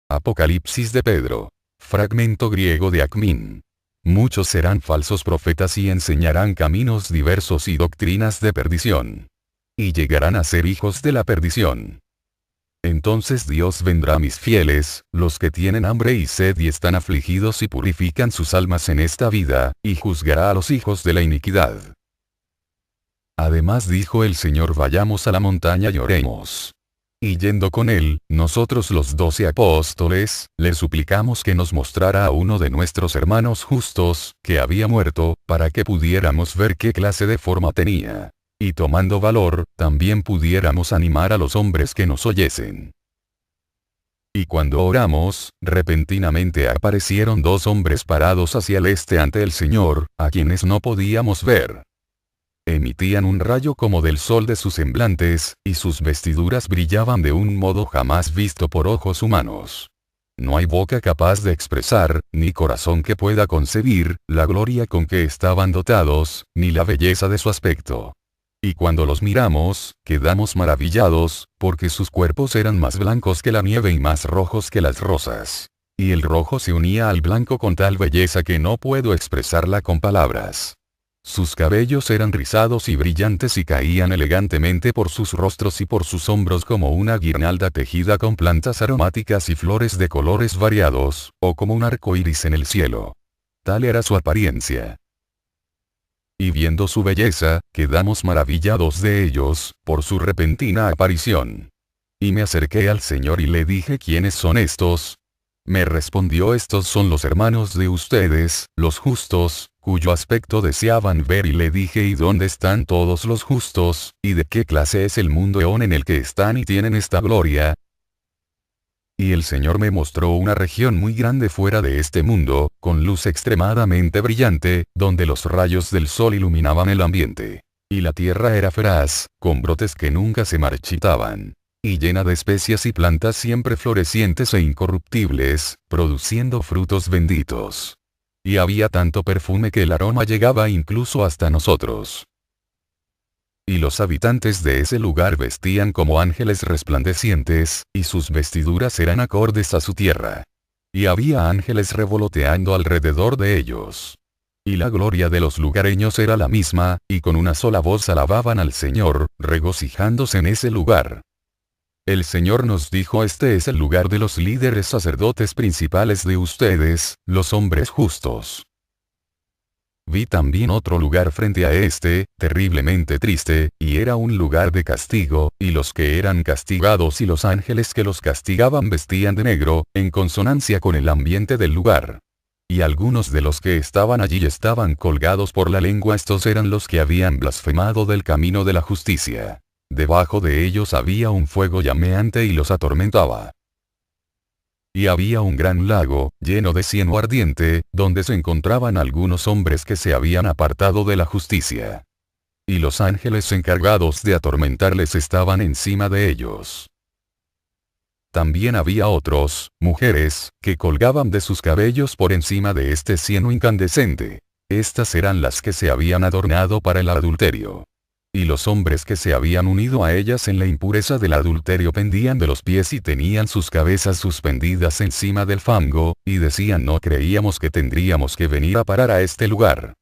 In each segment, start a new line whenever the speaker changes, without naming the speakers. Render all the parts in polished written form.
Apocalipsis de Pedro. Fragmento griego de Acmin. Muchos serán falsos profetas y enseñarán caminos diversos y doctrinas de perdición. Y llegarán a ser hijos de la perdición. Entonces Dios vendrá a mis fieles, los que tienen hambre y sed y están afligidos y purifican sus almas en esta vida, y juzgará a los hijos de la iniquidad. Además dijo el Señor: vayamos a la montaña y oremos. Y yendo con él, nosotros los 12 apóstoles, le suplicamos que nos mostrara a uno de nuestros hermanos justos, que había muerto, para que pudiéramos ver qué clase de forma tenía. Y tomando valor, también pudiéramos animar a los hombres que nos oyesen. Y cuando oramos, repentinamente aparecieron 2 hombres parados hacia el este ante el Señor, a quienes no podíamos ver. Emitían un rayo como del sol de sus semblantes, y sus vestiduras brillaban de un modo jamás visto por ojos humanos. No hay boca capaz de expresar, ni corazón que pueda concebir, la gloria con que estaban dotados, ni la belleza de su aspecto. Y cuando los miramos, quedamos maravillados, porque sus cuerpos eran más blancos que la nieve y más rojos que las rosas. Y el rojo se unía al blanco con tal belleza que no puedo expresarla con palabras. Sus cabellos eran rizados y brillantes y caían elegantemente por sus rostros y por sus hombros como una guirnalda tejida con plantas aromáticas y flores de colores variados, o como un arco iris en el cielo. Tal era su apariencia. Y viendo su belleza, quedamos maravillados de ellos, por su repentina aparición. Y me acerqué al Señor y le dije: ¿quiénes son estos? Me respondió: estos son los hermanos de ustedes, los justos, cuyo aspecto deseaban ver. Y le dije: ¿y dónde están todos los justos, y de qué clase es el mundo eón en el que están y tienen esta gloria? Y el Señor me mostró una región muy grande fuera de este mundo, con luz extremadamente brillante, donde los rayos del sol iluminaban el ambiente. Y la tierra era feraz, con brotes que nunca se marchitaban. Y llena de especias y plantas siempre florecientes e incorruptibles, produciendo frutos benditos. Y había tanto perfume que el aroma llegaba incluso hasta nosotros. Y los habitantes de ese lugar vestían como ángeles resplandecientes, y sus vestiduras eran acordes a su tierra. Y había ángeles revoloteando alrededor de ellos. Y la gloria de los lugareños era la misma, y con una sola voz alababan al Señor, regocijándose en ese lugar. El Señor nos dijo: este es el lugar de los líderes sacerdotes principales de ustedes, los hombres justos. Vi también otro lugar frente a este, terriblemente triste, y era un lugar de castigo, y los que eran castigados y los ángeles que los castigaban vestían de negro, en consonancia con el ambiente del lugar. Y algunos de los que estaban allí estaban colgados por la lengua. Estos eran los que habían blasfemado del camino de la justicia. Debajo de ellos había un fuego llameante y los atormentaba. Y había un gran lago, lleno de cieno ardiente, donde se encontraban algunos hombres que se habían apartado de la justicia. Y los ángeles encargados de atormentarles estaban encima de ellos. También había otros, mujeres, que colgaban de sus cabellos por encima de este cieno incandescente. Estas eran las que se habían adornado para el adulterio. Y los hombres que se habían unido a ellas en la impureza del adulterio pendían de los pies y tenían sus cabezas suspendidas encima del fango, y decían: no creíamos que tendríamos que venir a parar a este lugar.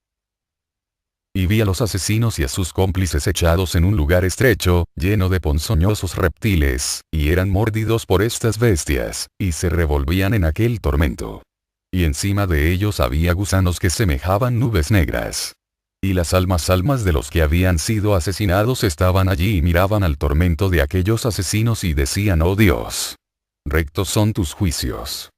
Y vi a los asesinos y a sus cómplices echados en un lugar estrecho, lleno de ponzoñosos reptiles, y eran mordidos por estas bestias, y se revolvían en aquel tormento. Y encima de ellos había gusanos que semejaban nubes negras. Y las almas de los que habían sido asesinados estaban allí y miraban al tormento de aquellos asesinos y decían: oh Dios, rectos son tus juicios.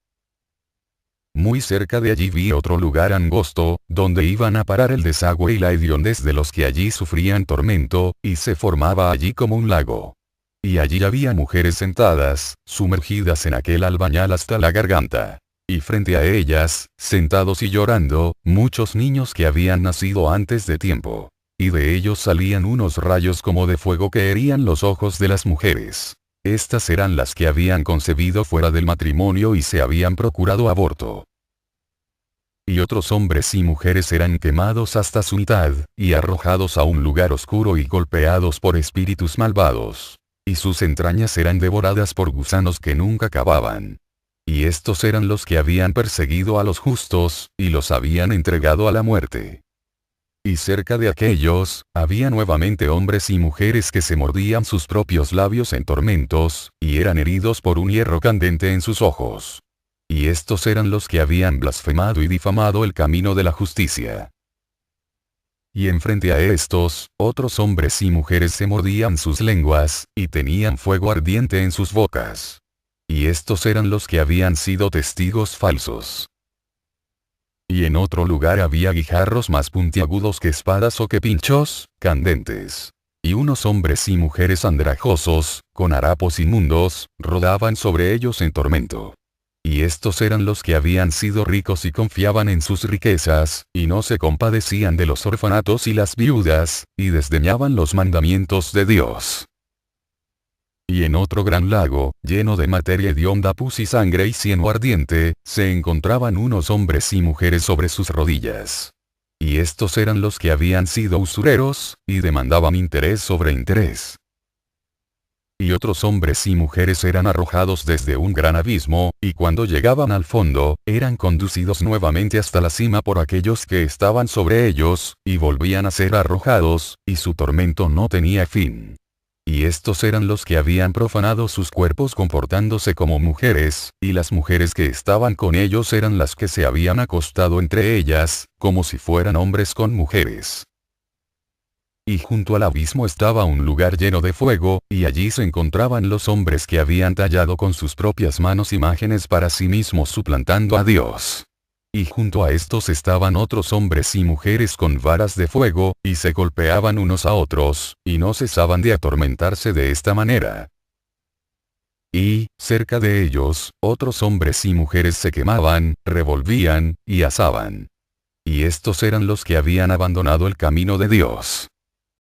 Muy cerca de allí vi otro lugar angosto, donde iban a parar el desagüe y la hediondez de los que allí sufrían tormento, y se formaba allí como un lago. Y allí había mujeres sentadas, sumergidas en aquel albañal hasta la garganta. Y frente a ellas, sentados y llorando, muchos niños que habían nacido antes de tiempo. Y de ellos salían unos rayos como de fuego que herían los ojos de las mujeres. Estas eran las que habían concebido fuera del matrimonio y se habían procurado aborto. Y otros hombres y mujeres eran quemados hasta su mitad, y arrojados a un lugar oscuro y golpeados por espíritus malvados. Y sus entrañas eran devoradas por gusanos que nunca acababan. Y estos eran los que habían perseguido a los justos, y los habían entregado a la muerte. Y cerca de aquellos, había nuevamente hombres y mujeres que se mordían sus propios labios en tormentos, y eran heridos por un hierro candente en sus ojos. Y estos eran los que habían blasfemado y difamado el camino de la justicia. Y enfrente a estos, otros hombres y mujeres se mordían sus lenguas, y tenían fuego ardiente en sus bocas. Y estos eran los que habían sido testigos falsos. Y en otro lugar había guijarros más puntiagudos que espadas o que pinchos, candentes. Y unos hombres y mujeres andrajosos, con harapos inmundos, rodaban sobre ellos en tormento. Y estos eran los que habían sido ricos y confiaban en sus riquezas, y no se compadecían de los orfanatos y las viudas, y desdeñaban los mandamientos de Dios. Y en otro gran lago, lleno de materia hedionda pus y sangre y cieno ardiente, se encontraban unos hombres y mujeres sobre sus rodillas. Y estos eran los que habían sido usureros, y demandaban interés sobre interés. Y otros hombres y mujeres eran arrojados desde un gran abismo, y cuando llegaban al fondo, eran conducidos nuevamente hasta la cima por aquellos que estaban sobre ellos, y volvían a ser arrojados, y su tormento no tenía fin. Y estos eran los que habían profanado sus cuerpos comportándose como mujeres, y las mujeres que estaban con ellos eran las que se habían acostado entre ellas, como si fueran hombres con mujeres. Y junto al abismo estaba un lugar lleno de fuego, y allí se encontraban los hombres que habían tallado con sus propias manos imágenes para sí mismos suplantando a Dios. Y junto a estos estaban otros hombres y mujeres con varas de fuego, y se golpeaban unos a otros, y no cesaban de atormentarse de esta manera. Y, cerca de ellos, otros hombres y mujeres se quemaban, revolvían, y asaban. Y estos eran los que habían abandonado el camino de Dios.